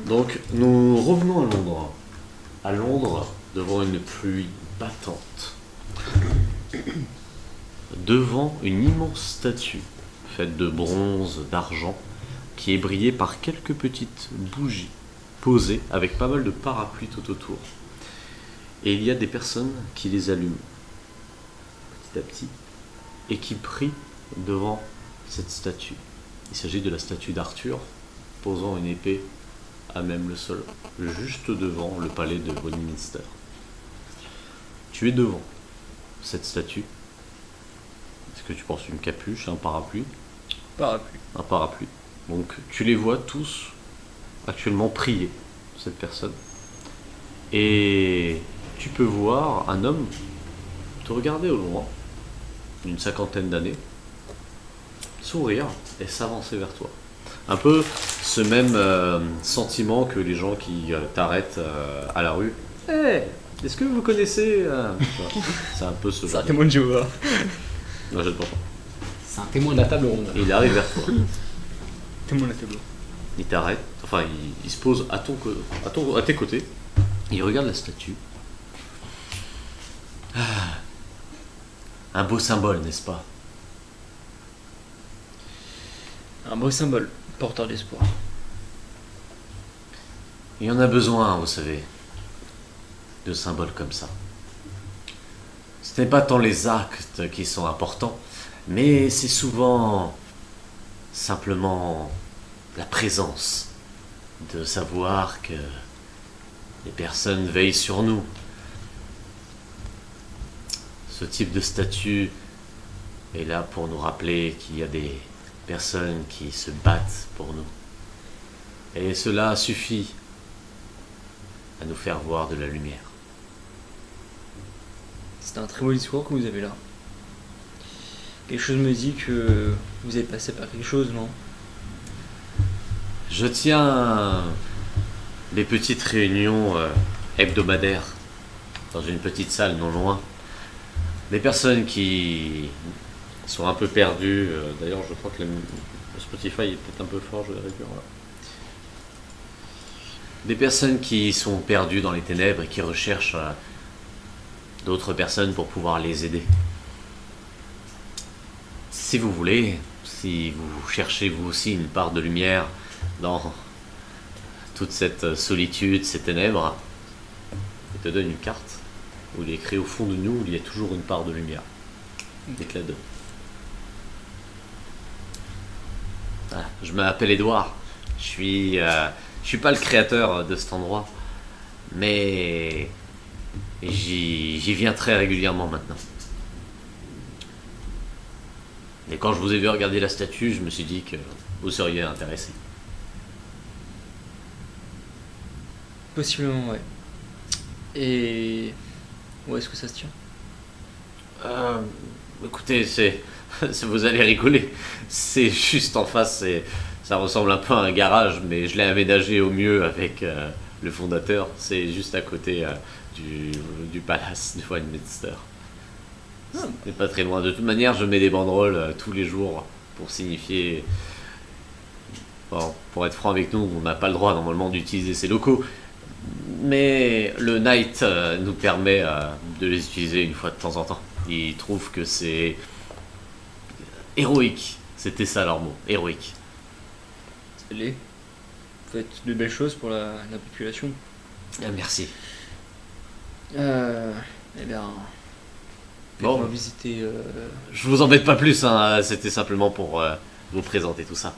Donc, nous revenons à Londres. À Londres, devant une pluie battante. Devant une immense statue, faite de bronze, d'argent, qui est brillée par quelques petites bougies posées avec pas mal de parapluies tout autour. Et il y a des personnes qui les allument petit à petit et qui prient devant cette statue. Il s'agit de la statue d'Arthur posant une épée à même le sol, juste devant le palais de Westminster. Tu es devant cette statue. Est-ce que tu penses une capuche, un parapluie? Parapluie. Un parapluie. Donc tu les vois tous actuellement prier, cette personne. Et tu peux voir un homme te regarder au loin, d'une cinquantaine d'années, sourire et s'avancer vers toi. Un peu ce même sentiment que les gens qui t'arrêtent à la rue. Hey, est-ce que vous connaissez C'est un peu ce C'est genre. un témoin de Jéhovah. Non, je ne pense pas. C'est un témoin de la table ronde. Et il arrive vers toi. Témoin de la tableau. Il t'arrête, enfin il se pose à tes côtés. Il regarde la statue. Ah, un beau symbole, n'est-ce pas? Un beau symbole, porteur d'espoir. Il y en a besoin, vous savez, de symboles comme ça. Ce n'est pas tant les actes qui sont importants, mais c'est souvent simplement la présence, de savoir que les personnes veillent sur nous. Ce type de statue est là pour nous rappeler qu'il y a des personnes qui se battent pour nous. Et cela suffit à nous faire voir de la lumière. C'est un très beau discours que vous avez là. Quelque chose me dit que vous êtes passé par quelque chose, non? Je tiens des petites réunions hebdomadaires dans une petite salle non loin. Des personnes qui sont un peu perdues. D'ailleurs, je crois que le Spotify est peut-être un peu fort, je vais réduire. Voilà. Des personnes qui sont perdues dans les ténèbres et qui recherchent d'autres personnes pour pouvoir les aider. Si vous voulez, si vous cherchez vous aussi une part de lumière dans toute cette solitude, ces ténèbres, il te donne une carte où il est écrit au fond de nous, il y a toujours une part de lumière. Il te la donne. Ah, je m'appelle Edouard. Je suis pas le créateur de cet endroit, mais j'y viens très régulièrement maintenant. Et quand je vous ai vu regarder la statue, je me suis dit que vous seriez intéressé. Possiblement, ouais. Et où est-ce que ça se tient? Écoutez, vous allez rigoler. C'est juste en face, ça ressemble un peu à un garage, mais je l'ai aménagé au mieux avec le fondateur. C'est juste à côté du palace de Westminster. C'est pas très loin. De toute manière, je mets des banderoles tous les jours pour signifier. Bon, pour être franc avec nous, on n'a pas le droit normalement d'utiliser ces locaux. Mais le Knight nous permet de les utiliser une fois de temps en temps. Il trouve que c'est héroïque. C'était ça leur mot, héroïque. C'est laid. Vous faites de belles choses pour la population. Ah, merci. Eh bien, Bon. on va visiter. Je vous embête pas plus, hein. C'était simplement pour vous présenter tout ça.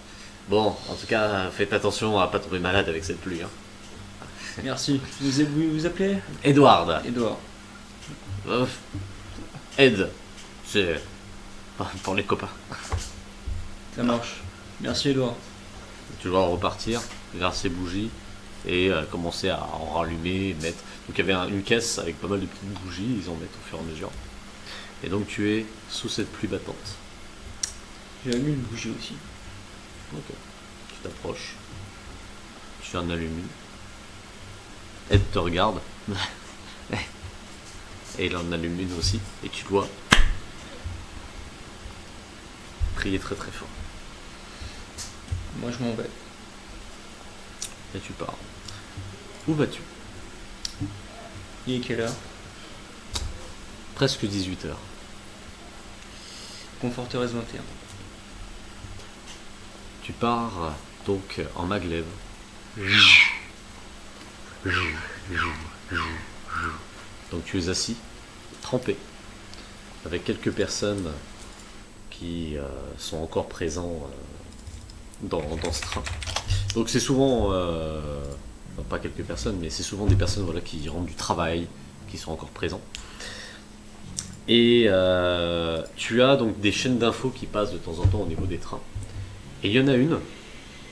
Bon, en tout cas, faites attention à pas tomber malade avec cette pluie. Hein. Merci. Vous appelez Edward. Edouard. Ed. C'est pour les copains. Ça marche. Merci Edouard. Tu dois repartir vers ces bougies et commencer à en rallumer, mettre. Donc il y avait une caisse avec pas mal de petites bougies, ils en mettent au fur et à mesure. Et donc tu es sous cette pluie battante. J'ai allumé une bougie aussi. Ok. Tu t'approches. Tu en allumes une. Ed te regarde. Et il en allume une aussi. Et tu dois prier très très fort. Moi je m'en vais. Et tu pars. Où vas-tu? Il est quelle heure? Presque 18h. Conforteresse 21. Tu pars donc en maglev. Donc tu es assis, trempé, avec quelques personnes qui sont encore présents dans ce train. Donc c'est souvent, non, pas quelques personnes, mais c'est souvent des personnes voilà, qui rendent du travail, qui sont encore présents. Et tu as donc des chaînes d'infos qui passent de temps en temps au niveau des trains. Et il y en a une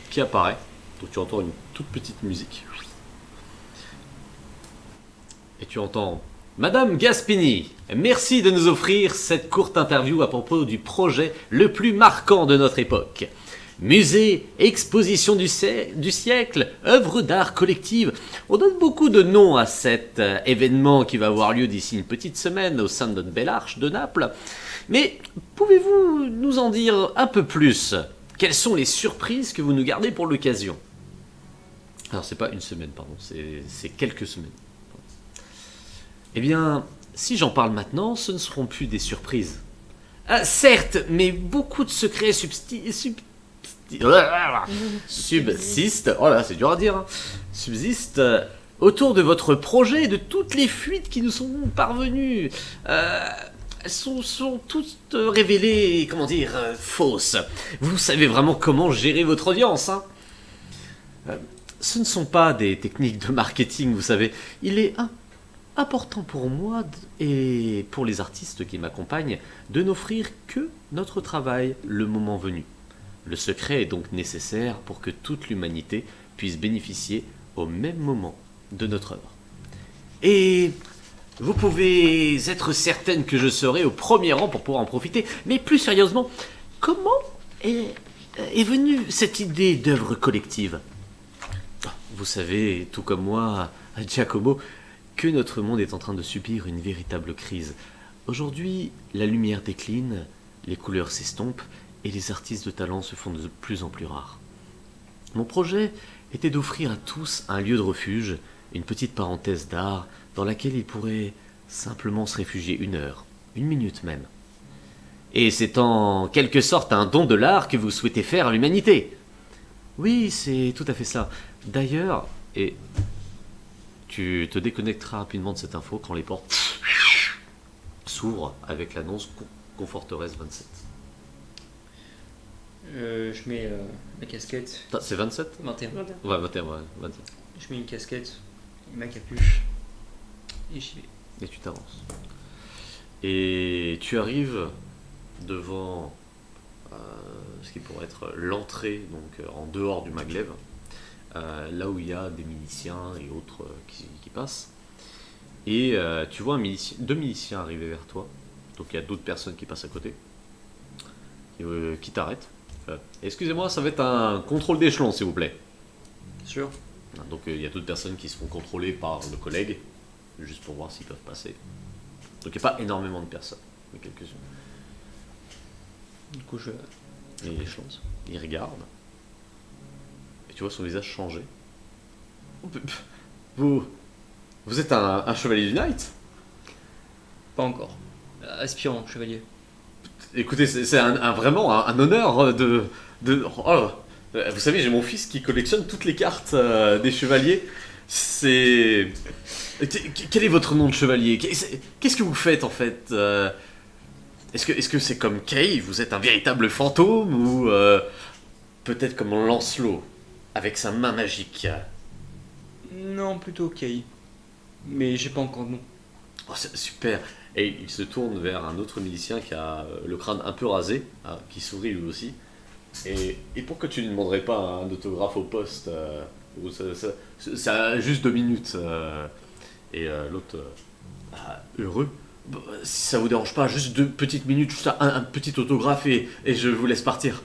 qui apparaît, donc tu entends une toute petite musique. Et tu entends « Madame Gaspini, merci de nous offrir cette courte interview à propos du projet le plus marquant de notre époque. Musée, exposition du siècle, œuvre d'art collective. On donne beaucoup de noms à cet événement qui va avoir lieu d'ici une petite semaine au sein de notre belle arche de Naples. Mais pouvez-vous nous en dire un peu plus ? Quelles sont les surprises que vous nous gardez pour l'occasion ?» Alors c'est pas une semaine, pardon, c'est quelques semaines. Eh bien, si j'en parle maintenant, ce ne seront plus des surprises. Certes, mais beaucoup de secrets subsistent, oh là, c'est dur à dire, hein, subsistent autour de votre projet et de toutes les fuites qui nous sont parvenues. Elles sont toutes révélées, comment dire, fausses. Vous savez vraiment comment gérer votre audience, hein. Ce ne sont pas des techniques de marketing, vous savez. Il est important pour moi et pour les artistes qui m'accompagnent de n'offrir que notre travail le moment venu. Le secret est donc nécessaire pour que toute l'humanité puisse bénéficier au même moment de notre œuvre. Et vous pouvez être certaine que je serai au premier rang pour pouvoir en profiter. Mais plus sérieusement, comment est venue cette idée d'œuvre collective ? Vous savez, tout comme moi, Giacomo, que notre monde est en train de subir une véritable crise. Aujourd'hui, la lumière décline, les couleurs s'estompent et les artistes de talent se font de plus en plus rares. Mon projet était d'offrir à tous un lieu de refuge, une petite parenthèse d'art dans laquelle ils pourraient simplement se réfugier 1 heure, 1 minute même. Et c'est en quelque sorte un don de l'art que vous souhaitez faire à l'humanité. Oui, c'est tout à fait ça. D'ailleurs, et tu te déconnecteras rapidement de cette info quand les portes s'ouvrent avec l'annonce Conforteresse 27. Je mets ma casquette. C'est 27 21. Ouais, 21, ouais, 27. Je mets une casquette, ma capuche, et j'y vais. Et tu t'avances. Et tu arrives devant ce qui pourrait être l'entrée, donc en dehors du maglev, là où il y a des miliciens et autres qui passent. Et tu vois 2 miliciens arriver vers toi. Donc il y a d'autres personnes qui passent à côté, qui t'arrêtent. Excusez-moi, ça va être un contrôle d'échelon, s'il vous plaît. Sûr. Donc il y a d'autres personnes qui se font contrôler par le collègue, juste pour voir s'ils peuvent passer. Donc il n'y a pas énormément de personnes, mais quelques-unes. Du coup, je Et il regarde. Et tu vois son visage changer. Vous êtes un chevalier du Knight ? Pas encore. Aspirant, chevalier. Écoutez, c'est vraiment un honneur de oh, vous savez, j'ai mon fils qui collectionne toutes les cartes des chevaliers. C'est... Quel est votre nom de chevalier ? Qu'est-ce que vous faites en fait ? Est-ce que c'est comme Kay, vous êtes un véritable fantôme, ou peut-être comme Lancelot, avec sa main magique ? Non, plutôt Kay. Mais j'ai pas encore de nom. Oh, c'est super. Et il se tourne vers un autre milicien qui a le crâne un peu rasé, qui sourit lui aussi. Et pourquoi tu ne demanderais pas un autographe au poste ça a juste 2 minutes. Et l'autre, heureux. Si ça vous dérange pas, juste 2 petites minutes, juste un petit autographe et je vous laisse partir.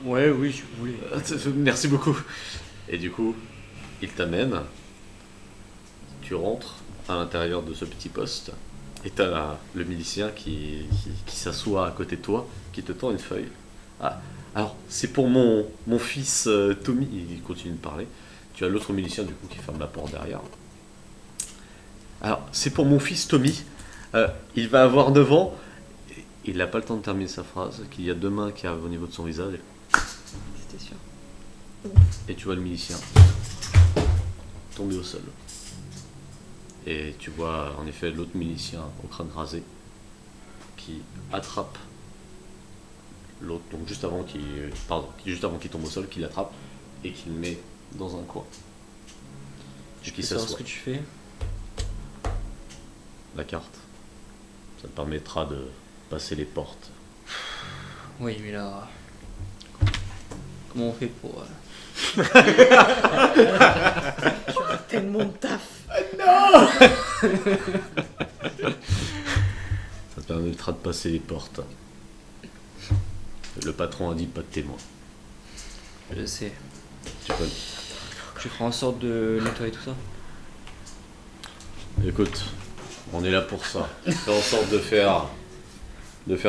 Ouais, oui, si vous voulez. Merci beaucoup. Et du coup, il t'amène. Tu rentres à l'intérieur de ce petit poste. Et t'as le milicien qui s'assoit à côté de toi, qui te tend une feuille. Alors, c'est pour mon fils Tommy, il continue de parler. tu as l'autre milicien du coup qui ferme la porte derrière. Alors, c'est pour mon fils Tommy. Il va avoir 9 ans. Il n'a pas le temps de terminer sa phrase, qu'il y a 2 mains qui arrivent au niveau de son visage. C'était sûr. Et tu vois le milicien tomber au sol. Et tu vois en effet l'autre milicien au crâne rasé qui attrape l'autre, donc juste avant qu'il tombe au sol, qui l'attrape et qui le met dans un coin. Je Et peux qui savoir ce s'assoit. que tu fais. La carte. Ça te permettra de passer les portes. Oui, mais là. Comment on fait pour. Tellement de taf. Ça te permettra de passer les portes. Le patron a dit pas de témoin. Je sais. Tu peux. Tu feras en sorte de nettoyer tout ça. Écoute, on est là pour ça. Fais en sorte de faire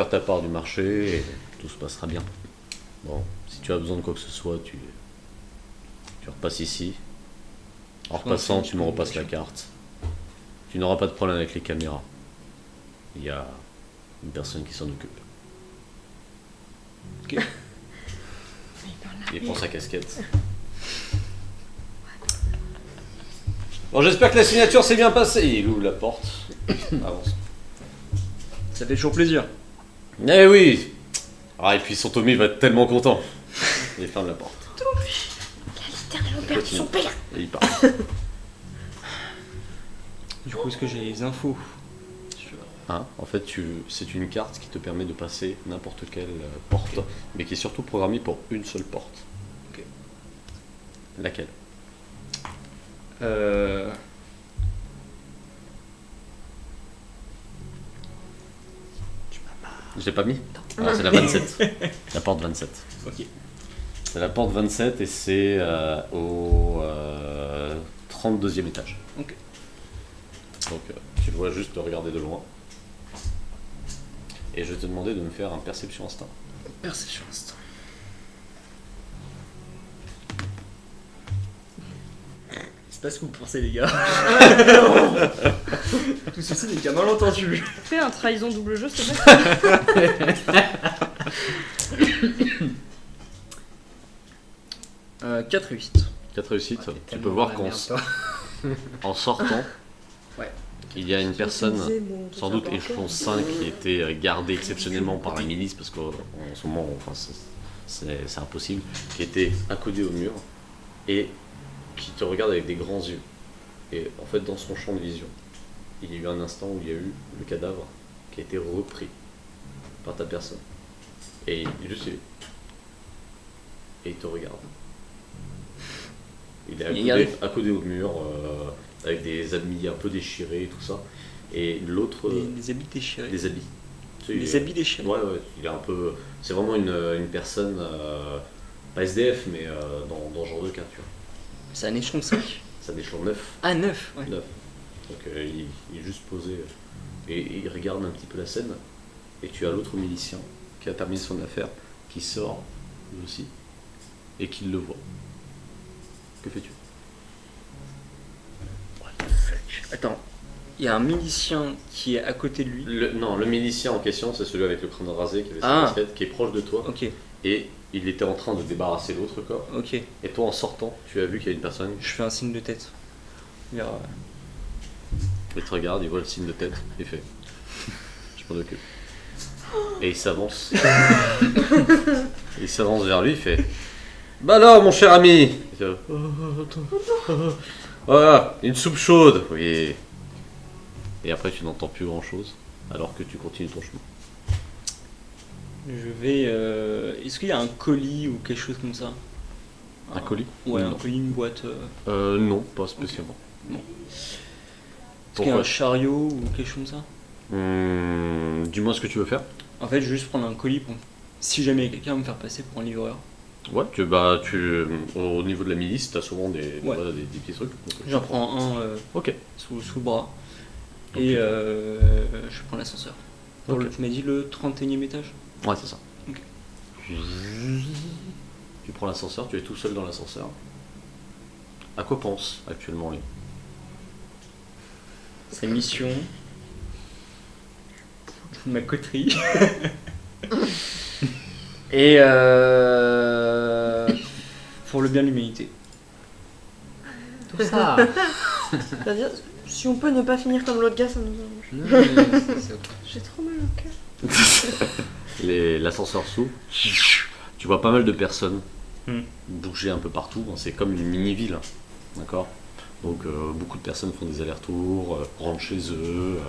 ta part du marché et tout se passera bien. Bon, si tu as besoin de quoi que ce soit, tu repasses ici. En repassant, tu me repasses la carte. Tu n'auras pas de problème avec les caméras. Il y a une personne qui s'en occupe. Ok. Il prend sa casquette. Bon, j'espère que la signature s'est bien passée. Il ouvre la porte. Avance. Ça fait toujours plaisir. Eh oui. Ah, et puis son Tommy va être tellement content. Il ferme la porte. Littéralement perdu son père. Et il part. Du coup, est-ce que j'ai les infos Hein, en fait, c'est une carte qui te permet de passer n'importe quelle porte, mais qui est surtout programmée pour une seule porte. Ok. Laquelle? Je l'ai pas mis. Ah, c'est la 27. La porte 27. Ok. C'est la porte 27 et c'est au 32e étage. Ok. Donc tu le vois juste regarder de loin. Et je vais te demander de me faire un perception instinct. Perception instant. C'est pas ce que vous pensez, les gars. Tout ceci n'est qu'un malentendu. Fais un trahison double jeu, s'il te plaît. 4 réussites. 4 réussites. Ouais, Tu peux voir en sortant, Ouais. il y a une personne, Bon, sans doute échelon 5, qui était gardée exceptionnellement par la milice, parce qu'en ce moment, enfin, c'est impossible, qui était accoudée au mur et qui te regarde avec des grands yeux. Et en fait, dans son champ de vision, il y a eu un instant où il y a eu le cadavre qui a été repris par ta personne. Et juste, et il te regarde. Il est accoudé au mur, avec des habits un peu déchirés et tout ça. Et l'autre. Les habits déchirés. Des habits. Tu sais, Les habits déchirés. Ouais, il est un peu. C'est vraiment une personne, pas SDF, mais dans ce genre de cas, tu vois. C'est un échelon 5. Ça d'échelon 9. Ah, 9, ouais. 9. Donc il est juste posé et il regarde un petit peu la scène. Et tu as l'autre milicien qui a terminé son affaire, qui sort lui aussi et qui le voit. Que fais-tu? Attends, il y a un milicien qui est à côté de lui. Non, le milicien en question, c'est celui avec le crâne rasé qui avait Ah. sa casquette, qui est proche de toi. Ok, Et il était en train de débarrasser l'autre corps. ok. Et toi, en sortant, tu as vu qu'il y a une personne. Je fais un signe de tête. Vers, Il te regarde, il voit le signe de tête, il fait. Je m'en occupe. Et il s'avance. Il s'avance vers lui, il fait. Bah alors, mon cher ami. Il fait, voilà, une soupe chaude. Oui. Et après, tu n'entends plus grand chose, alors que tu continues ton chemin. Je vais. Est-ce qu'il y a un colis ou quelque chose comme ça? Un colis? Ouais, un Non. colis, une boîte. Non, pas spécialement. Est-ce qu'il y a un chariot ou quelque chose comme ça? Dis-moi ce que tu veux faire. En fait, je vais juste prendre un colis pour. Si jamais quelqu'un va me faire passer pour un livreur. Ouais, au niveau de la milice, t'as souvent des petits trucs. Donc, J'en prends un Ok. sous le bras. Ok. Et je prends l'ascenseur. Ok. Tu m'as dit le 31e étage? Ouais, c'est ça. Ok. Tu prends l'ascenseur, tu es tout seul dans l'ascenseur. À quoi pense actuellement lui? Sa mission. Ma coterie. Et pour le bien de l'humanité. Tout ça. C'est-à-dire, si on peut ne pas finir comme l'autre gars, ça nous arrange. Non, mais c'est ok. J'ai trop mal au cœur. L'ascenseur s'ouvre. Tu vois pas mal de personnes Hmm. bouger un peu partout. C'est comme une mini-ville. D'accord? Donc beaucoup de personnes font des allers-retours, rentrent chez eux,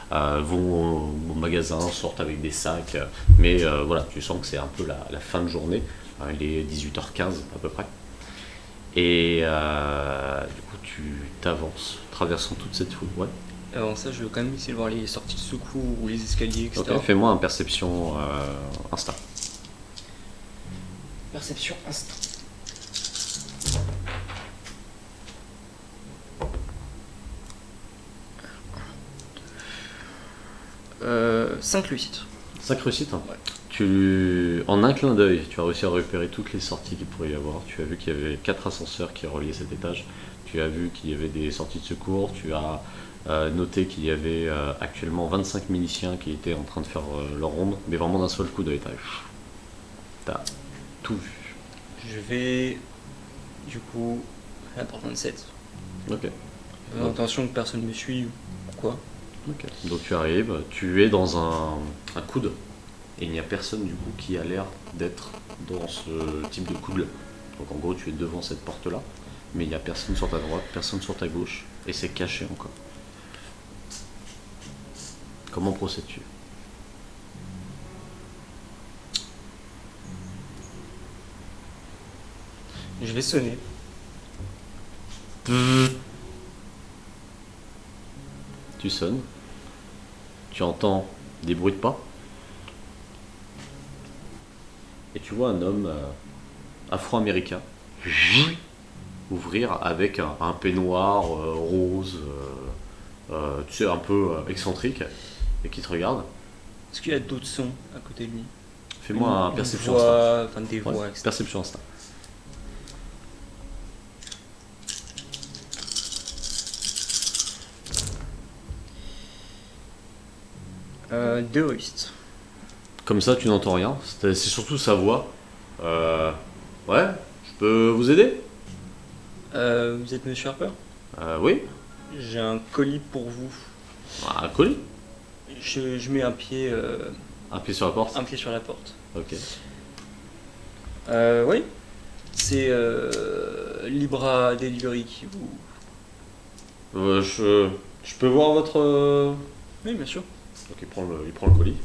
vont au magasin, sortent avec des sacs. Mais voilà, tu sens que c'est un peu la fin de journée. Il est 18h15 à peu près. Et du coup, tu t'avances, traversant toute cette foule. Ouais. Avant ça, je veux quand même essayer de voir les sorties de secours ou les escaliers, etc. Ok, fais-moi un perception instinct. Perception instant. Euh, 5 réussites. 5 réussites, hein. Ouais. En un clin d'œil, tu as réussi à repérer toutes les sorties qu'il pourrait y avoir. Tu as vu qu'il y avait 4 ascenseurs qui reliaient cet étage. Tu as vu qu'il y avait des sorties de secours. Tu as noté qu'il y avait actuellement 25 miliciens qui étaient en train de faire leur ronde, mais vraiment d'un seul coup de l'étage. T'as tout vu. Je vais, du coup, à la porte 27. Ok. Attention que personne me suive ou quoi. Ok. Donc tu arrives, tu es dans un coude, et il n'y a personne du coup qui a l'air d'être dans ce type de coude là. Donc en gros tu es devant cette porte là, mais il n'y a personne sur ta droite, personne sur ta gauche, et c'est caché encore. Comment procèdes-tu? Je vais sonner. Tu sonnes, tu entends des bruits de pas, et tu vois un homme afro-américain ouvrir avec un peignoir rose, tu sais, un peu excentrique, et qui te regarde. Est-ce qu'il y a d'autres sons à côté de lui? Fais-moi un Une perception instinct. voix, enfin des Ouais, voix, etc. perception instinct. Deux réussites. Comme ça, tu n'entends rien. C'est surtout sa voix. Ouais, je peux vous aider? Vous êtes Monsieur Harper? Oui. J'ai un colis pour vous. Un colis. Je mets un pied Sur la porte. sur la porte. Ok. Oui. C'est Libra Delivery qui vous... Je peux voir votre. Oui, bien sûr. Donc il prend le colis.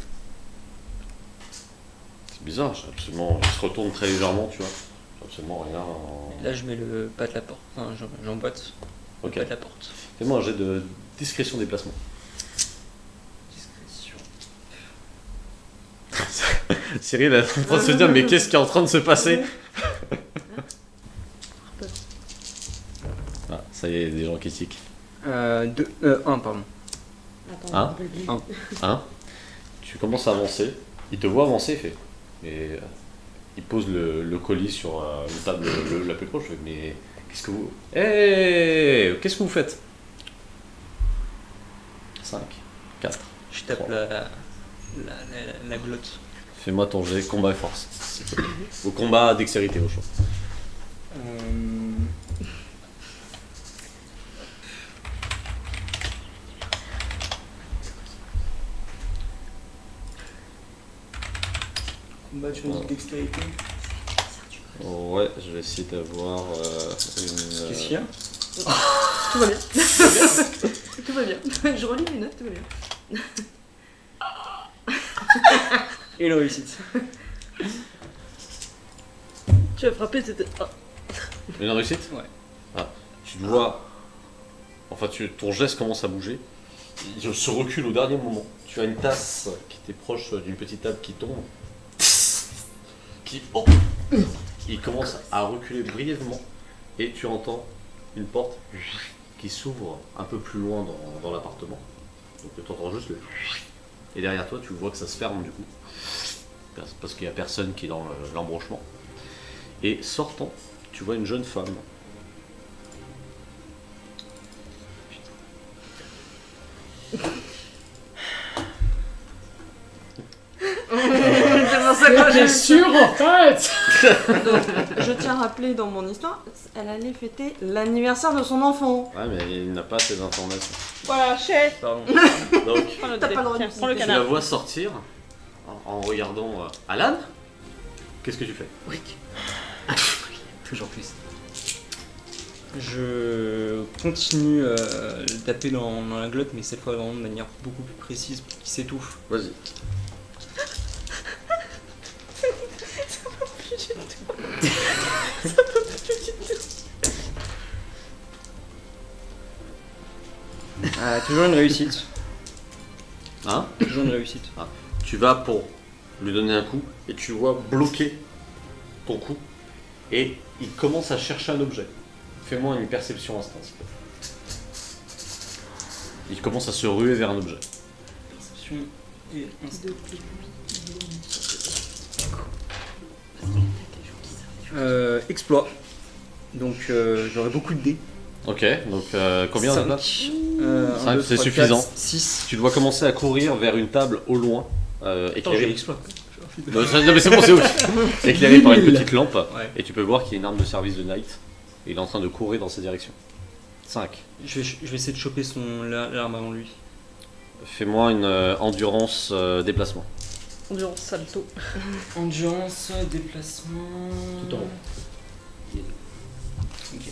C'est bizarre, il se retourne très légèrement, tu vois. J'ai absolument rien. Là, je mets le pas de la porte. Enfin, j'emboîte le Ok. pas de la porte. Fais-moi un jet de discrétion déplacement. Discrétion. Cyril est en train de se dire, mais qu'est-ce qui est en train de se passer? Ah, ça y est, des gens qui tiquent. Un, pardon. Attends, Hein on peut le dire. Tu commences à avancer, il te voit avancer, il fait. Et il pose le colis sur la table la plus proche, il fait, mais qu'est-ce que vous. Hey, qu'est-ce que vous faites? 5, 4. Je tape la glotte. Fais-moi ton jet combat et force. s'il te plaît. Au combat dextérité au choix. Combat sur une dextérité. Ouais, je vais essayer d'avoir une. Qu'est-ce qu'il y a? Tout va bien. Tout va bien. Je relis mes notes, tout va bien. Et la réussite. Tu as frappé, c'était. Ah. Une réussite? Ouais. Ah, tu le vois. Enfin, ton geste commence à bouger. Il se recule au dernier moment. Tu as une tasse qui était proche d'une petite table qui tombe. Oh, il commence à reculer brièvement. Et tu entends une porte qui s'ouvre un peu plus loin dans l'appartement. Donc tu entends juste le. Et derrière toi, tu vois que ça se ferme du coup. Parce qu'il n'y a personne qui est dans l'embranchement. Et sortant, tu vois une jeune femme T'es sûr en fait? Donc, je tiens à rappeler dans mon histoire, elle allait fêter l'anniversaire de son enfant. Ouais, mais il n'a pas ces informations. Voilà, chef. Pardon. Donc, Prends le T'as pas le droit tiens, de prends le visiter. tu la canard. vois sortir en regardant Alan. Qu'est-ce que tu fais? Toujours plus. Je continue à le taper dans la glotte, mais cette fois vraiment de manière beaucoup plus précise pour qu'il s'étouffe. Vas-y. Toujours une réussite. Hein? Toujours une réussite. Tu vas pour lui donner un coup et tu vois bloquer ton coup et il commence à chercher un objet. Fais-moi une perception instant. s'il te plaît. Il commence à se ruer vers un objet. Perception et instinct. Exploit. Donc j'aurai beaucoup de dés. Ok, donc combien de 5, c'est suffisant. 6. Tu dois commencer à courir vers une table au loin, Attends, j'ai éclairée. l'exploit. Non, mais c'est bon, c'est ouf. Éclairée par une petite lampe, Ouais. et tu peux voir qu'il y a une arme de service de Knight, et il est en train de courir dans sa direction. 5. Je vais essayer de choper l'arme avant lui. Fais-moi une endurance déplacement. Endurance salto. Endurance, déplacement. Tout en haut. Ok.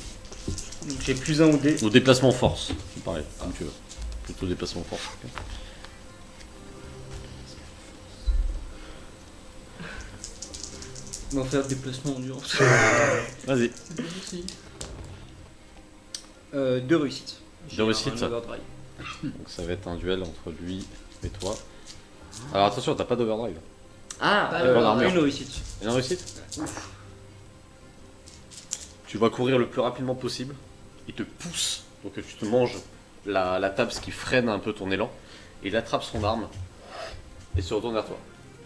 Donc j'ai plus 1 au dé. Ou déplacement force, pareil, comme tu veux. Plutôt déplacement force. ok. On va faire déplacement endurance. Vas-y. 2 réussites. Deux réussites, Un ça. overdrive. Donc ça va être un duel entre lui et toi. Alors attention, t'as pas d'overdrive. Ah, bonne armure. une réussite. Une réussite. Tu vas courir le plus rapidement possible. Il te pousse, donc tu te manges la table, ce qui freine un peu ton élan. Et il attrape son arme et se retourne vers toi.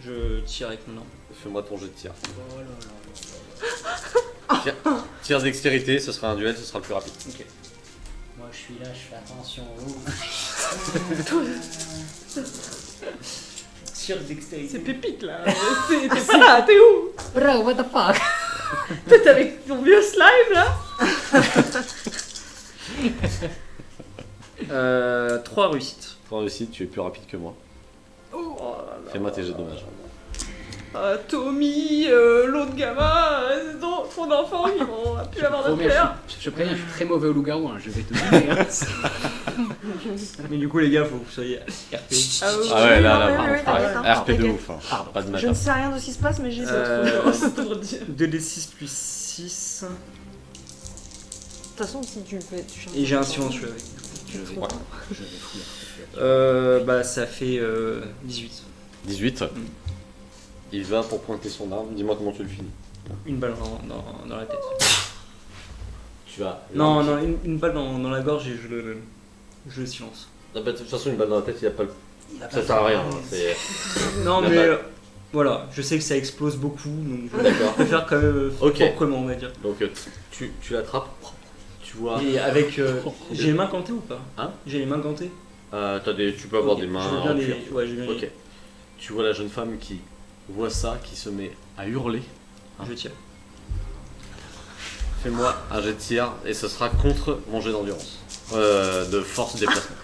Je tire avec mon arme. Fais-moi ton jet de tir. Oh là là. Tir dextérité, ce sera un duel, ce sera le plus rapide. Ok. Moi je suis là, je fais attention. Tir dextérité. C'est pépite là. T'es pas là, t'es où? Bro, what the fuck? T'es avec ton vieux slime là? 3 réussites. Pour réussite, tu es plus rapide que moi. Oh là là. Fais-moi tes jets de dommages. Tommy, l'autre gamin, ton enfant, ils vont plus avoir de Promets, père. je préviens, je suis très mauvais au loup-garou, hein, je vais te dire. Hein. Mais du coup, les gars, faut que vous soyez RP. Ah oui, Ah ouais, oui, là, oui, par oui, contre, t'inquiète, ouais. hein, RP de t'inquiète. ouf. Hein. Pardon. Pas de Je matin. ne sais rien de ce qui se passe, mais j'ai Euh, C'est trop dire. 2d6 plus 6. De toute façon, si tu le fais, tu changes. Et j'ai un silencieux avec. Je vais, Ouais. je vais fouiller. Bah, ça fait 18. 18. Il va pour pointer son arme. Dis-moi comment tu le finis. Une balle dans la tête. Tu vas. Non, non, une balle dans la gorge et je le silence. Ah bah, de toute façon, une balle dans la tête, il a pas le. Il a Ça pas sert à fait- rien. hein, C'est... Non, La mais balle. voilà, je sais que ça explose beaucoup, donc je D'accord. préfère quand même Ok. proprement, on va dire. Donc tu l'attrapes. Tu vois. Et avec. J'ai les mains gantées ou pas? Hein? J'ai les mains gantées? Tu peux avoir Ok, des mains je veux bien en les- cuir. Ouais, je veux bien Ok. Tu vois la jeune femme qui voit ça, qui se met à hurler. Je tire. Fais-moi un jet de tir et ce sera contre mon jet d'endurance. De force déplacement.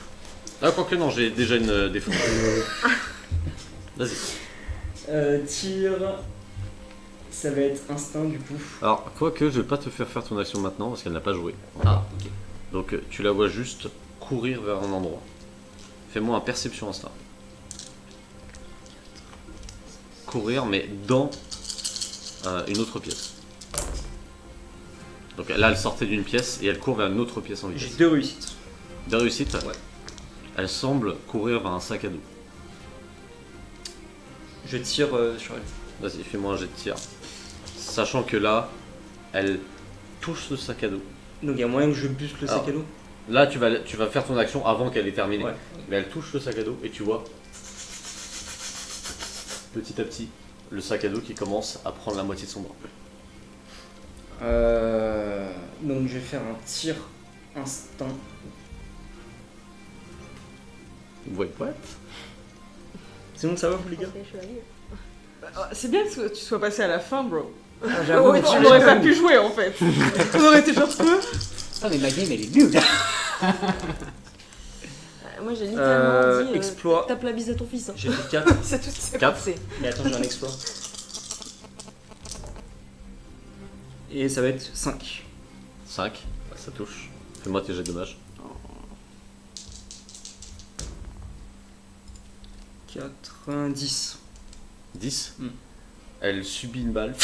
Ah, quoique non, j'ai déjà une défense. Vas-y. Tir. Ça va être instinct du coup. Alors, quoique, je vais pas te faire ton action maintenant parce qu'elle n'a pas joué. Ah, ok. Donc, tu la vois juste courir vers un endroit. Fais-moi un perception instinct. Courir, mais dans une autre pièce. Donc là, elle sortait d'une pièce et elle court vers une autre pièce en J'ai vitesse. 2 réussites. De réussite, Ouais. elle semble courir vers un sac à dos. Je tire sur elle. Vas-y, fais-moi un jet de tir. Sachant que là, elle touche le sac à dos. Donc il y a moyen que je buste le sac Alors, à dos? Là, tu vas faire ton action avant qu'elle ait terminé. Ouais. Mais elle touche le sac à dos et tu vois, petit à petit, le sac à dos qui commence à prendre la moitié de son bras. Donc je vais faire un tir instinct. Wait, what? C'est bon, ça va vous les gars? C'est bien que tu sois passé à la fin, bro. J'avoue, On n'aurait pas pu jouer en fait. On aurait été genre Putain, mais ma game elle est nulle. Moi j'ai littéralement dit exploit. tape la bise à ton fils. Hein. J'ai fait 4. C'est tout ce qui s'est Quatre. passé. Mais attends, j'ai un exploit. Et ça va être 5. 5, ça touche. Fais-moi tes jets de dommages. 90. 10. Mm. Elle subit une balle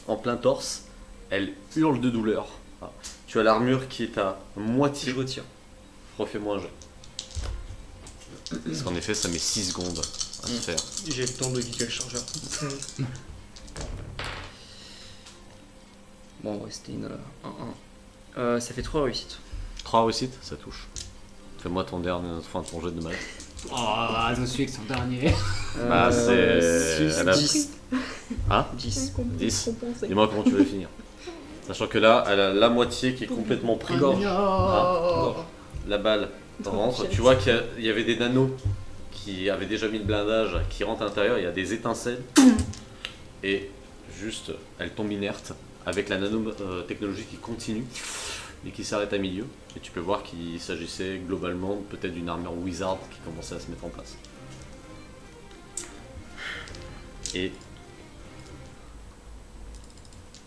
en plein torse. Elle hurle de douleur. Ah. Tu as l'armure qui est à moitié. Je retire. Refais-moi un jet. Parce qu'en effet, ça met 6 secondes à se faire. J'ai le temps de quitter le chargeur. Bon, ouais, c'était une 1-1. Ça fait 3 réussites. 3 réussites, ça touche. Fais-moi ton jet de dommages. Oh, je me suis avec son dernier. Bah, c'est- 6, elle a- 10. Hein 10. 10. Dis-moi comment tu veux finir. Sachant que là, elle a la moitié qui est complètement pris. Gorge. Ah. La balle rentre. Tu vois qu'il y avait des nanos qui avaient déjà mis le blindage qui rentrent à l'intérieur. Il y a des étincelles. Et juste, elle tombe inerte avec la nanotechnologie qui continue et qui s'arrête à milieu. Et tu peux voir qu'il s'agissait globalement peut-être d'une armure wizard qui commençait à se mettre en place. Et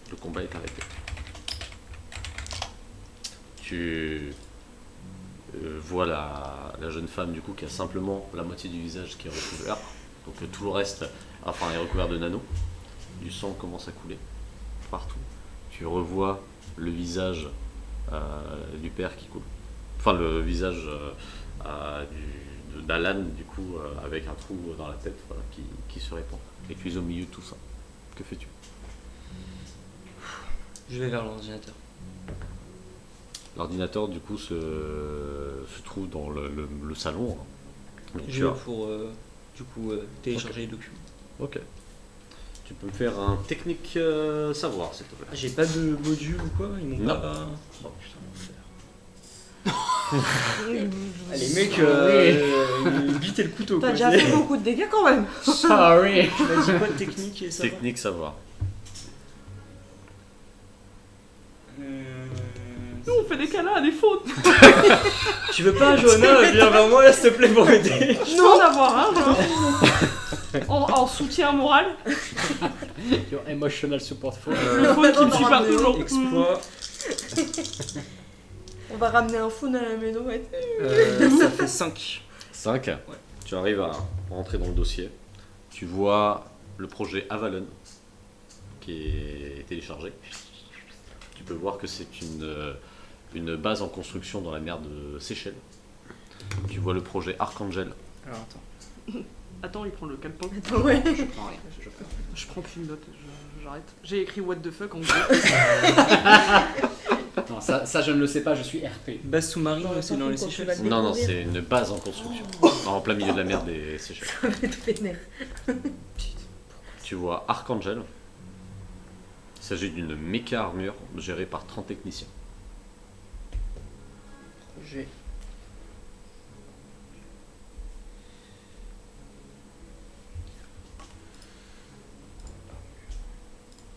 le combat est arrêté. Tu vois la jeune femme du coup qui a simplement la moitié du visage qui est recouvert. Donc tout le reste est recouvert de nano. Du sang commence à couler partout. Tu revois le visage du père qui coule. Enfin le visage d'Alan du coup avec un trou dans la tête voilà, qui se répand. Et tu es au milieu de tout ça. Que fais-tu? Je vais vers l'ordinateur. L'ordinateur du coup se trouve dans le salon. Donc, Je vais pour télécharger les documents. Ok. Tu peux me faire un technique savoir s'il te plaît. Ah, j'ai pas de module ou quoi? Ils m'ont Non. pas. Oh putain, l'enfer. T'as Les mecs, ils bitaient le couteau quoi. déjà fait beaucoup de dégâts quand même. Sorry. Tu m'as dit quoi de technique et ça va Technique savoir. Nous on fait des câlins à des fautes. Tu veux pas, Johanna, viens vers moi là s'il te plaît pour m'aider. Je peux en avoir un, genre. En soutien moral. Your emotional support for. Le faune qui me suit partout. Exploit, On va ramener un faune à la maison. Ouais. ça fait 5. 5. Ouais. Tu arrives à rentrer dans le dossier. Tu vois le projet Avalon qui est téléchargé. Tu peux voir que c'est une base en construction dans la mer de Seychelles. Tu vois le projet Archangel. Alors attends. Attends, il prend le calepin. Ouais. Je prends rien. Je prends. Je prends plus une note, j'arrête. J'ai écrit what the fuck en gros. Non, ça je ne le sais pas, je suis RP. Base sous-marine, Genre, c'est dans les quand tu Seychelles. vas le Non, découvrir. c'est une base en construction. En plein milieu de la mer des Seychelles. Ça va être vénère. Tu vois Archangel. Il s'agit d'une méca armure gérée par 30 techniciens. Projet.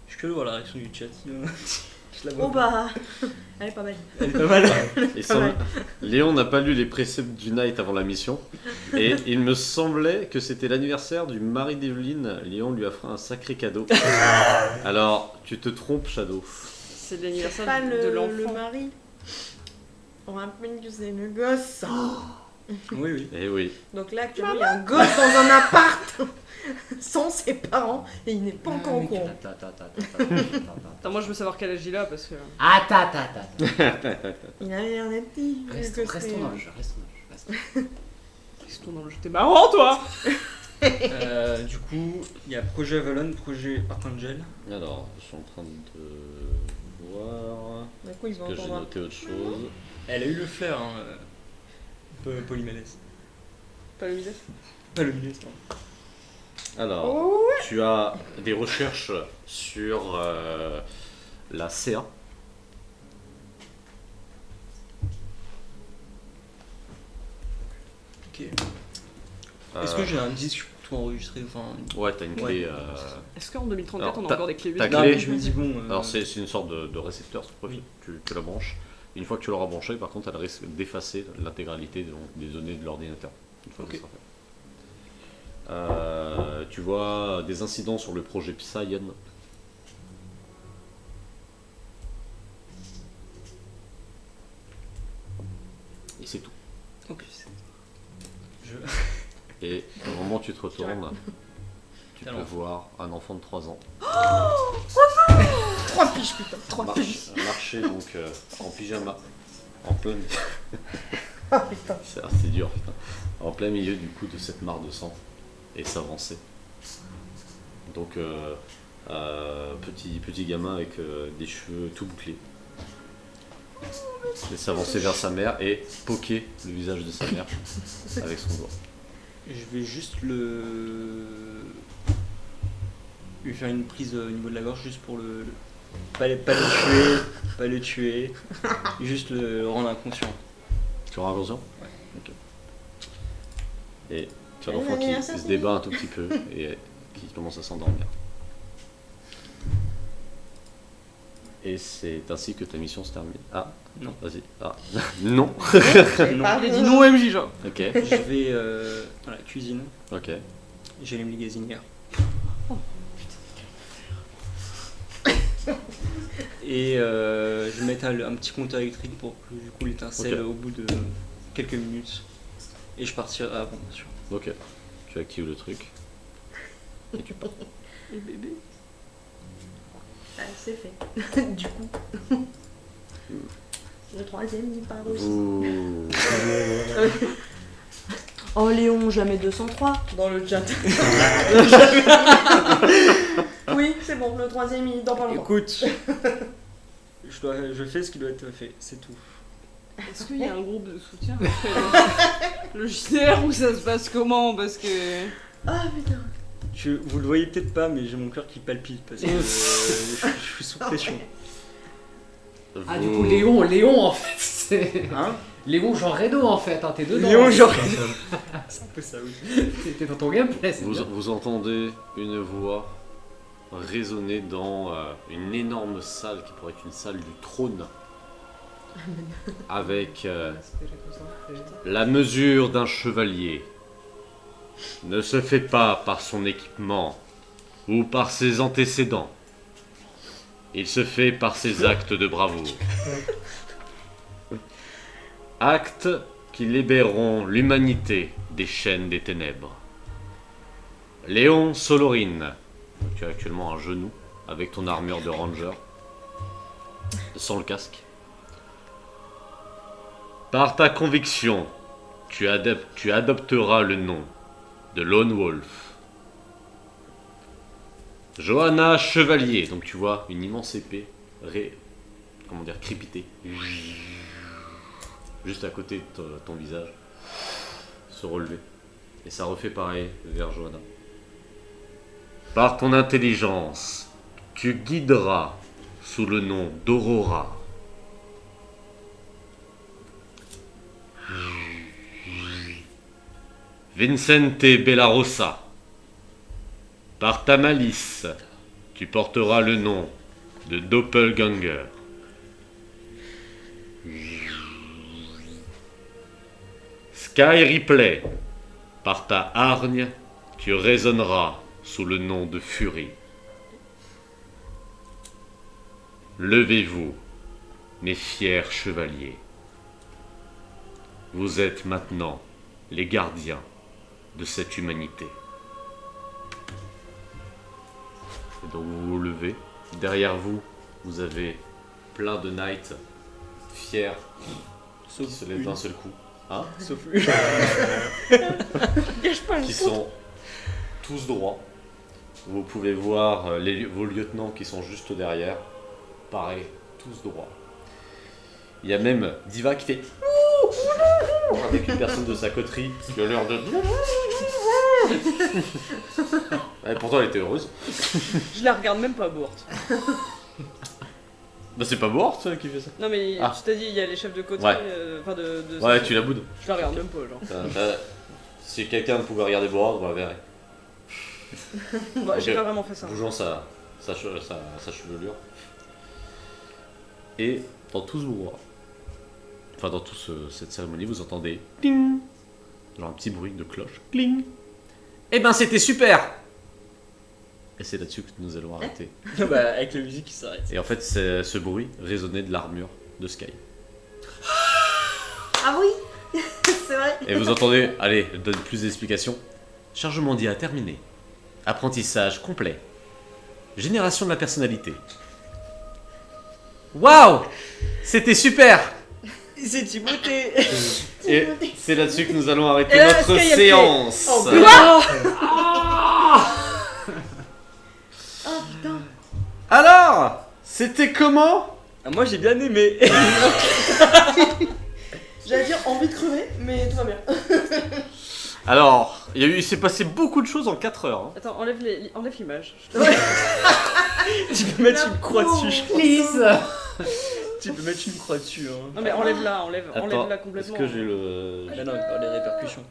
Je suis curieux de voir la réaction du chat. Je la vois. Oh bah. Elle est pas mal. Elle est pas mal. Il semble- Léon n'a pas lu les préceptes du Night avant la mission. Et il me semblait que c'était l'anniversaire du mari d'Evelyne. Léon lui a fait un sacré cadeau. Alors, tu te trompes, Shadow. C'est C'est l'anniversaire pas de le l'enfant. mari. On rappelle que c'est le gosse. Oui, oui. Eh oui. Donc là, actuellement, il y a un gosse dans un appart sans ses parents et il n'est pas encore au courant. Attends, moi je veux savoir quel âge il a parce que. Attends. Il avait l'air d'être petit. Restons dans le jeu, restons dans le jeu. Restons dans le jeu. T'es marrant toi. Du coup, il y a projet Avalon, projet Archangel. Alors, je suis en train de voir Du coup, ils vont que j'ai entendre. noté autre chose. Elle a eu le flair, hein. Polymédès. Pas le visage. Pas le ministre. Alors, Oh, tu as des recherches sur la CA. Ok. Est-ce que j'ai un disque tout enregistré. Enfin, Ouais, t'as une clé. Est-ce qu'en 2034 Alors, on a ta- encore des clés ta USB? non, clé- mais je me dis bon. Alors c'est une sorte de récepteur, sur profil. Tu la branches. Une fois que tu l'auras branché, par contre, elle risque d'effacer l'intégralité des données de l'ordinateur. Une fois que Ok. ça sera fait. Tu vois des incidents sur le projet Psyon. Et c'est tout. Ok. Je... Et au moment où tu te retournes, tu peux Alors. voir un enfant de 3 ans 3 piges, putain. 3 piges. marcher donc en pyjama, en plein Ah putain. c'est dur, putain. En plein milieu du coup de cette mare de sang et s'avancer. Donc petit gamin avec des cheveux tout bouclés. Et s'avancer vers sa mère et poker le visage de sa mère avec son doigt. Je vais juste lui faire une prise au niveau de la gorge juste pour pas le tuer, juste le rendre inconscient. Tu rends inconscient? Ouais. Ok. Et tu as l'enfant qui se débat un tout petit peu et qui commence à s'endormir. Et c'est ainsi que ta mission se termine. Ah, Non. vas-y. Ah, non. Non. Il a dit non MJ genre. Ok, Je vais dans la cuisine, ok. j'allume les gazinières. Et je vais mettre un petit compteur électrique pour que du coup l'étincelle Ok. au bout de quelques minutes. Et je partirai avant, bien sûr. Ok. Tu actives le truc. Et tu pars. Et bébé. Ah, c'est fait. Du coup. Le troisième, il part aussi. Vous... Oh Léon, jamais 203 dans le chat. Oui, c'est bon, le troisième, il dans pas longtemps. Écoute, je fais ce qui doit être fait, c'est tout. Est-ce qu'il y a un groupe de soutien le JDR où ça se passe comment? Parce que. Ah putain. Vous le voyez peut-être pas, mais j'ai mon cœur qui palpite parce que je suis sous pression. Ah, du coup, Léon en fait, c'est. Hein Léon genre Reno en fait, hein, t'es dedans. Léon, genre. C'est un peu ça, oui. T'es dans ton gameplay, c'est Vous, bien. vous entendez une voix résonner dans une énorme salle qui pourrait être une salle du trône. Avec la mesure d'un chevalier ne se fait pas par son équipement ou par ses antécédents. Il se fait par ses actes de bravoure. Actes qui libéreront l'humanité des chaînes des ténèbres. Léon Solorine, tu as actuellement un genou avec ton armure de ranger, sans le casque. Par ta conviction, tu adopteras le nom de Lone Wolf. Johanna Chevalier, donc tu vois une immense épée, crépitée, juste à côté de ton visage, se relever. Et ça refait pareil vers Johanna. Par ton intelligence, tu guideras sous le nom d'Aurora. Vincente Bellarosa. Par ta malice, tu porteras le nom de Doppelganger. Sky Ripley. Par ta hargne, tu résonneras sous le nom de Fury. Levez-vous, mes fiers chevaliers. Vous êtes maintenant les gardiens de cette humanité. Et donc vous vous levez. Derrière vous, vous avez plein de knights fiers Sauf qui se lèvent une. d'un seul coup. Hein, Sauf une. Gâche pas une qui sont tous droits. Vous pouvez voir vos lieutenants qui sont juste derrière. Pareil, tous droits. Il y a même Diva qui fait avec une personne de sa coterie qui a l'air de... Ouais, pourtant elle était heureuse. Je la regarde même pas, Bourt. Bah c'est pas Boart qui fait ça. Non mais Ah. tu t'as dit, il y a les chefs de côté, Ouais. enfin Ouais, tu la boudes. Je la regarde même pas, genre. Si quelqu'un pouvait regarder Boart, on la verrait. Bah, j'ai Ok. pas vraiment fait ça. Bougeant sa chevelure. Et dans tout ce brouhaha, enfin dans toute cette cérémonie, vous entendez cling, genre un petit bruit de cloche. Cling. Eh ben c'était super. Et c'est là-dessus que nous allons arrêter. Bah, avec la musique qui s'arrête. Et en fait, ce bruit résonnait de l'armure de Sky. Ah oui c'est vrai. Et vous entendez, allez, je donne plus d'explications. Chargement d'IA terminé. Apprentissage complet. Génération de la personnalité. Waouh! C'était super! C'est Timothée. Et c'est là-dessus que nous allons arrêter Et là, notre Sky a fait- séance. Oh, Oh putain. Alors, c'était comment? Ah, moi j'ai bien aimé. J'allais dire envie de crever, mais tout va bien. Alors, il s'est passé beaucoup de choses en 4 heures. hein. Attends, enlève l'image. Tu peux mettre une croix dessus, je crois. Please. Tu peux mettre une croix dessus. Hein. Non mais enlève-la, Attends, enlève-la est-ce complètement. que j'ai le... Ah non, les répercussions.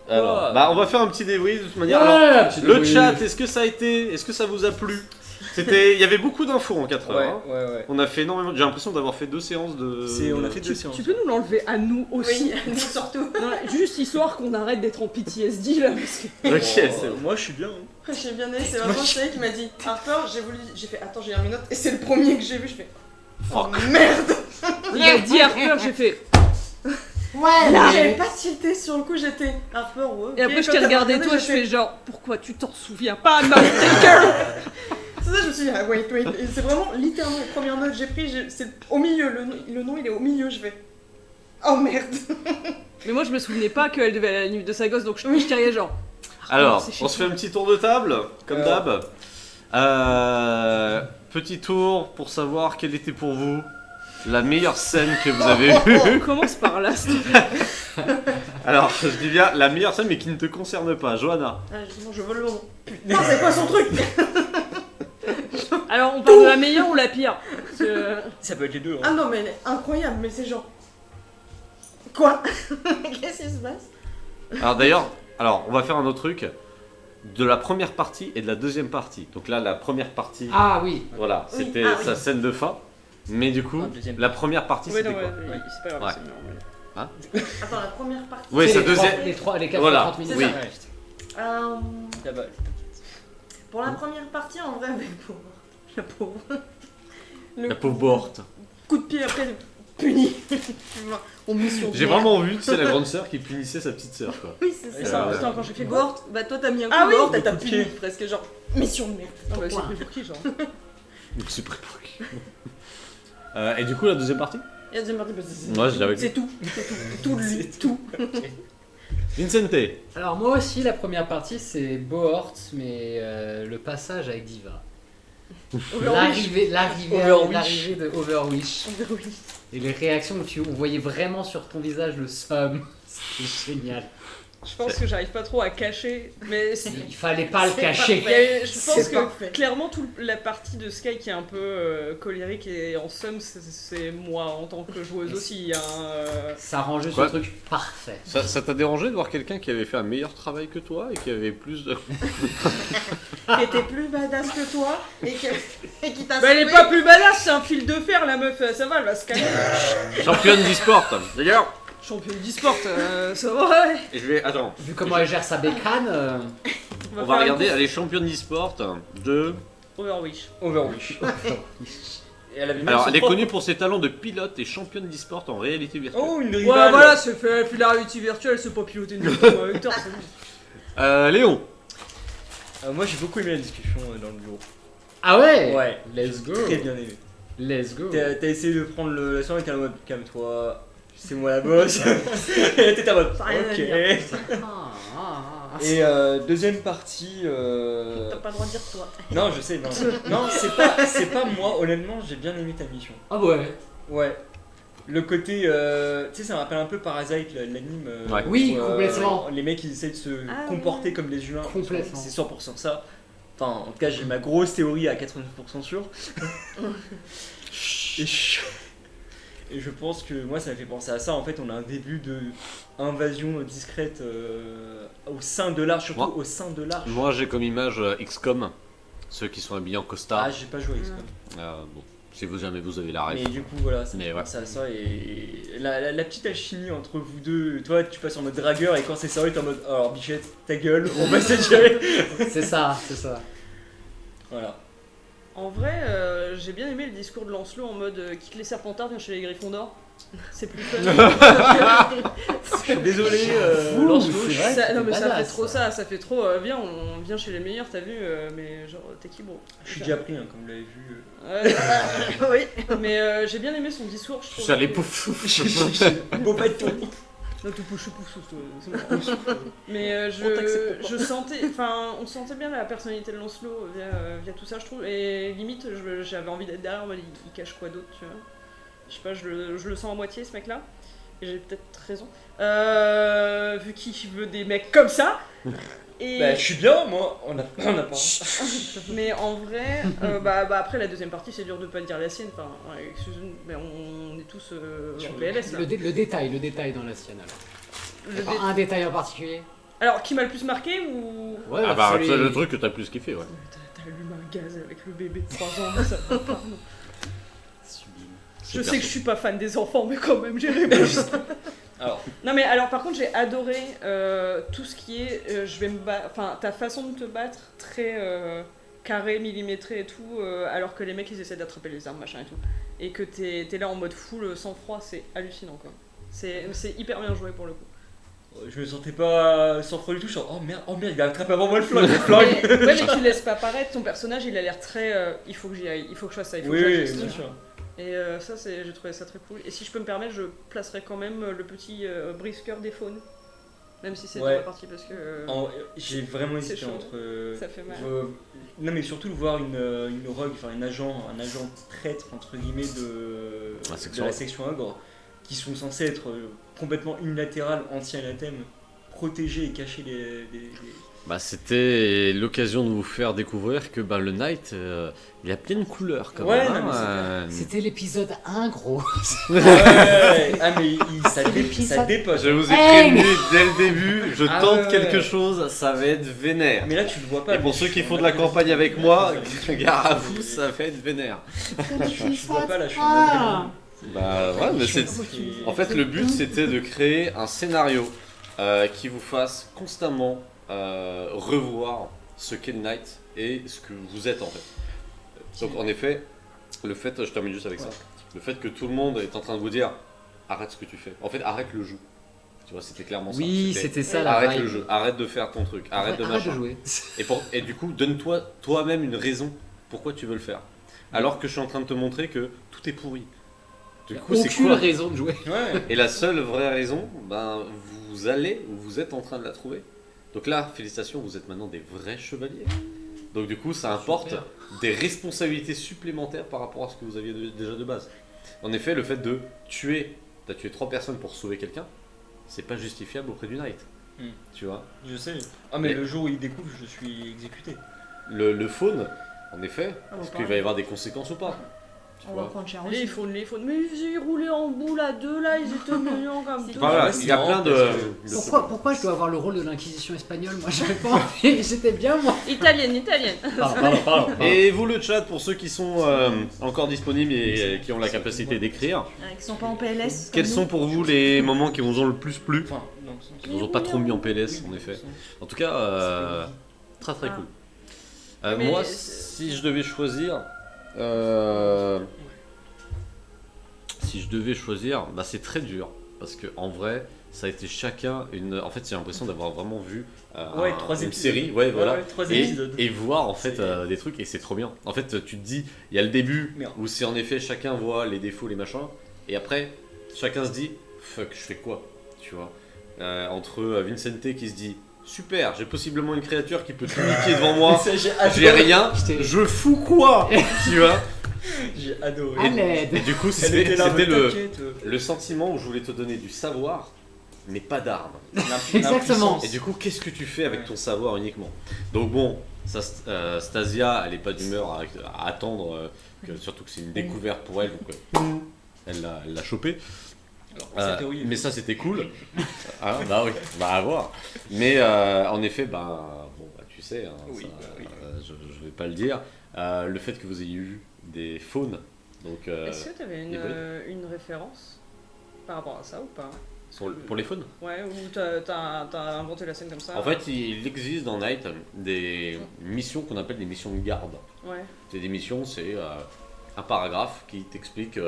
Alors, Oh. bah on va faire un petit débrief de toute manière. Ouais, Alors, petit le débrief. chat, est-ce que ça a été... Est-ce que ça vous a plu? Il y avait beaucoup d'infos en 4 heures. Ouais, hein. ouais. On a fait énormément... J'ai l'impression d'avoir fait 2 séances de... On a fait 2 séances. Tu peux nous l'enlever à nous aussi. Oui, nous surtout. Non, juste histoire qu'on arrête d'être en PTSD là parce que... Ok, c'est bon. Moi je suis bien. hein. J'ai bien aimé, c'est vraiment Shay qui m'a dit Harper, j'ai fait attends, j'ai un minute et c'est le premier que j'ai vu, je fais oh Fuck. merde. Il a dit Harper, j'ai fait... Ouais, là. j'avais pas tilté sur le coup, j'étais Harper ouais. Et après ok, je quand t'ai t'as regardé regardé, toi, j'ai je fais genre, pourquoi tu t'en souviens pas, Note Taker? C'est ça, je me suis dit ah wait, et c'est vraiment littéralement les premières notes que j'ai pris, c'est au milieu, le nom il est au milieu, je fais oh merde. Mais moi je me souvenais pas qu'elle devait aller à la limite de sa gosse, donc je criais genre... Alors, c'est on se fait un petit tour de table, comme d'hab. Petit tour pour savoir quelle était pour vous la meilleure scène que vous avez vue. On commence par là, s'il te plaît. Alors, je dis bien la meilleure scène, mais qui ne te concerne pas. Johanna. Ah, justement, je vole le nom. Putain, c'est quoi son truc? Alors on parle de la meilleure ou la pire? Parce que- Ça peut être les deux. Ah Hein. non, mais elle est incroyable, mais c'est genre. Quoi? Qu'est-ce qui se passe? Alors d'ailleurs, on va faire un autre truc. De la première partie et de la deuxième partie. Donc là, la première partie, Ah oui. voilà, Oui, c'était ah oui. sa scène de fin. Mais du coup, Ah, deuxième. la première partie, Ouais, c'était non, quoi ouais, c'est pas grave, Ouais. c'est normal. Attends, la première partie. Oui, C'est sa les deuxième... les 4 Voilà. 30 minutes. Oui. Ouais. Là-bas. Pour la première partie, en vrai, avec pauvre. La pauvre. Le La pauvre Borte. coup de pied après, puni. On mission. J'ai vraiment vu, c'est la grande sœur qui punissait sa petite sœur, quoi. Oui, c'est Ouais, ça. ouais. Putain, quand j'ai fait Fait quoi? Gort, bah toi t'as mis un coup Ah oui, Gort, le t'as coup de puni pied. presque genre mission de merde. Non, bah, Pourquoi c'est pris pour qui, genre? Donc c'est pris pour qui Et du coup, la deuxième partie Et la deuxième partie, bah, Ouais, je l'avais c'est tout. C'est tout. Tout lui, tout. Vincente. Alors moi aussi, la première partie, c'est Bohort, mais le passage avec Diva. L'arrivée de Overwish. Et les réactions où on voyait vraiment sur ton visage le somme. C'était génial. Je pense que j'arrive pas trop à cacher, mais Il fallait pas le C'est cacher. je C'est pense que parfait. clairement toute la partie de Sky qui est un peu colérique et en somme, c'est moi en tant que joueuse aussi. Hein, Ça rend juste Quoi le truc parfait. Ça t'a dérangé de voir quelqu'un qui avait fait un meilleur travail que toi et qui avait plus de... Qui était plus badass que toi et qui t'a Bah elle est sauvé. pas plus badass, c'est un fil de fer la meuf, ça va, elle va se calmer. Championne d'e-sport. D'ailleurs, Championne d'e-sport, ça va, ouais. je vais... Attends. Vu comment elle gère sa bécane, On va faire regarder, un elle est championne d'e-sport de... coup Overwish. Overwish. Et elle avait même Alors, son elle est propre- connue pour ses talents de pilote et championne d'e-sport en réalité virtuelle. Oh, une Ouais, rivale. voilà, c'est fait, elle fait la réalité virtuelle, c'est pas piloter une moto avec toi, c'est bon. Léon. Moi j'ai beaucoup aimé la discussion dans le bureau. ah ouais, Ouais. let's go, Très bien aimé. let's go. T'as essayé de prendre la soirée avec un mode calme-toi, c'est moi la boss. Et t'étais en mode Ça a rien à ok. dire. Et deuxième partie. T'as pas le droit de dire toi. Non, je sais, non. Non, c'est pas moi, honnêtement, j'ai bien aimé ta mission. Ah ouais. Ouais. Le côté. Tu sais, ça me rappelle un peu Parasite, l'anime. Ouais. Oui, où, complètement. Les mecs ils essayent de se Ah, comporter ouais. comme des humains. Complètement. C'est 100% ça. Enfin, en tout cas, j'ai ma grosse théorie à 89% sûre. Et je pense que moi ça me fait penser à ça. En fait, on a un début de invasion discrète au sein de l'arche, surtout au sein de l'arche. Moi j'ai comme image XCOM, ceux qui sont habillés en costard. Ah, j'ai pas joué à XCOM. Bon, si vous jamais vous avez la rêve. Mais du coup, voilà, ça me Mais fait ouais. penser à ça. Et la petite alchimie entre vous deux, toi tu passes en mode dragueur et quand c'est sérieux, t'es en mode alors bichette, ta gueule, on va se tirer. C'est ça. Voilà. En vrai, j'ai bien aimé le discours de Lancelot en mode quitte les Serpentards, viens chez les Gryffondors. C'est plus fun. Je suis désolé, Ouh, Lancelot. c'est vrai. Ça, non mais ça badass, fait trop ça. ça fait trop viens on vient chez les meilleurs t'as vu mais genre t'es qui bro. Je suis déjà pris, hein, comme vous l'avez vu. Oui mais j'ai bien aimé son discours je trouve. Ça les pouf. Beau pas de tout. Non, tout pousse, c'est bon. Mais On t'accepte pas. je sentais, enfin, on sentait bien la personnalité de Lancelot via tout ça, je trouve. Et limite, j'avais envie d'être derrière, il cache quoi d'autre, tu vois. Je sais pas, je le sens à moitié, ce mec-là. Et j'ai peut-être raison. Vu qu'il veut des mecs comme ça. Et... Bah, je suis bien, moi, on a pas. Mais en vrai, bah après la deuxième partie, c'est dur de pas dire la sienne. Enfin, ouais, excuse-nous, mais on est tous en PLS là. Le détail dans la sienne alors. Le Pas un détail en particulier. Alors, qui m'a le plus marqué ou. Ouais, Ah bah celui- c'est le truc que t'as plus kiffé, ouais. T'as allumé un gaz avec le bébé de 3 ans, ça va pas, non. Sublime. Je sais que je suis pas fan des enfants, mais quand même, j'ai répondu. Alors, Non, mais alors, par contre, j'ai adoré tout ce qui est. Je vais me battre. Enfin, ta façon de te battre, très carré, millimétré et tout, alors que les mecs ils essaient d'attraper les armes, machin et tout. Et que t'es là en mode full sang-froid, c'est hallucinant quoi. C'est hyper bien joué pour le coup. je me sentais pas sans froid du tout, je suis en, oh merde, il a attrapé avant moi le flingue, Ouais, mais tu laisses pas paraître, ton personnage il a l'air très. Il faut que j'y aille, il faut que je fasse ça, il faut Oui, que oui, j'agisse. bien sûr. Et ça, j'ai trouvé ça très cool. Et si je peux me permettre, je placerai quand même le petit brisqueur des faunes. Même si c'est dans Ouais. la partie parce que. J'ai vraiment C'est hésité chaud. entre. Ça fait mal. Non, mais surtout de voir une rogue, enfin un agent traître entre guillemets de la section ogre, qui sont censés être complètement unilatéral, anti-anathème, protéger et cacher les... Bah c'était l'occasion de vous faire découvrir que bah, le Knight, il a plein de couleurs quand Ouais, même. non, mais c'est hein. C'était l'épisode 1 gros. Ah mais ça l'épisode- dépote. Je vous ai Hey prévenu dès le début, je Ah tente ouais. quelque chose, ça va être vénère. Mais là tu le vois pas. Et pour mais ceux je qui suis font en de la adrénaline. campagne avec moi, gare à vous, ça va être vénère. Je vois pas là, je suis en adrénaline. Bah ouais, mais c'est... Et- En fait, le but c'était de créer un scénario qui vous fasse constamment revoir ce qu'est le Knight et ce que vous êtes en fait. Donc en effet, le fait, je termine juste avec ça, le fait que tout le monde est en train de vous dire arrête ce que tu fais. En fait, arrête le jeu. Tu vois, c'était clairement ça. Oui, c'était ça la Arrête vibe. le jeu, arrête de faire ton truc, arrête de Arrête de machin. jouer. Et du coup, donne-toi toi-même une raison pourquoi tu veux le faire. Alors que je suis en train de te montrer que tout est pourri. Du coup, c'est Aucune quoi raison de jouer. Ouais. Et la seule vraie raison, ben, vous allez ou vous êtes en train de la trouver. Donc là, félicitations, vous êtes maintenant des vrais chevaliers. Donc du coup, ça importe Super. des responsabilités supplémentaires par rapport à ce que vous aviez déjà de base. En effet, le fait de tuer, t'as tué 3 personnes pour sauver quelqu'un, c'est pas justifiable auprès du Knight. Hmm. Tu vois. Je sais. Ah mais Et- le jour où il découvre, je suis exécuté. Le faune, en effet, Ah, est-ce bah, qu'il va y avoir des conséquences ou pas? Tu On va vois. prendre cher Les aussi. faunes. Mais ils roulaient en boule à deux là, ils étaient mignons comme tout. Voilà, Ouais, il y a c'est plein marrant de... parce Pourquoi je dois avoir le rôle de l'inquisition espagnole? Moi j'avais pas envie, j'étais bien moi. Italienne. Pardon. Et vous le chat, pour ceux qui sont encore disponibles et qui ont la capacité d'écrire, Qui sont pas en PLS. quels comme sont pour vous les moments qui vous ont le plus plu? Enfin, non, Qui vous ont pas trop mis en PLS en effet. En tout cas, très très cool. Mais Moi, c'est- si je devais choisir, bah, c'est très dur parce que en vrai, ça a été chacun une. En fait, j'ai l'impression d'avoir vraiment vu Ouais, 3 une épisodes. série, ouais, voilà. 3 Et, épisodes. et voir en fait C'est- des trucs et c'est trop bien. En fait, tu te dis, il y a le début Merde. où c'est en effet chacun voit les défauts, les machins, et après chacun se dit, fuck, je fais quoi, tu vois. Entre Vincente qui se dit, super, j'ai possiblement une créature qui peut tout niquer devant moi, Ça, j'ai j'ai adoré. rien, J'étais- je fous quoi, tu vois. J'ai adoré. À l'aide. Et du coup, Elle c'était était là, c'était t'inquiète. le sentiment où je voulais te donner du savoir, mais pas d'armes. Exactement. Et du coup, qu'est-ce que tu fais avec ton savoir uniquement? Donc bon, ça, Stasia, elle est pas d'humeur à attendre, surtout que c'est une découverte pour elle. Donc, elle l'a chopé. Alors, mais ça c'était cool. Ah, bah oui, bah à voir. Mais en effet, tu sais, hein, oui, ça, je vais pas le dire. Le fait que vous ayez eu des faunes. Donc, est-ce que tu avais une référence par rapport à ça ou pas? Pour les faunes? Ouais, ou t'as inventé la scène comme ça? En fait, il existe dans Night des missions qu'on appelle des missions de garde. Ouais. C'est des missions, c'est un paragraphe qui t'explique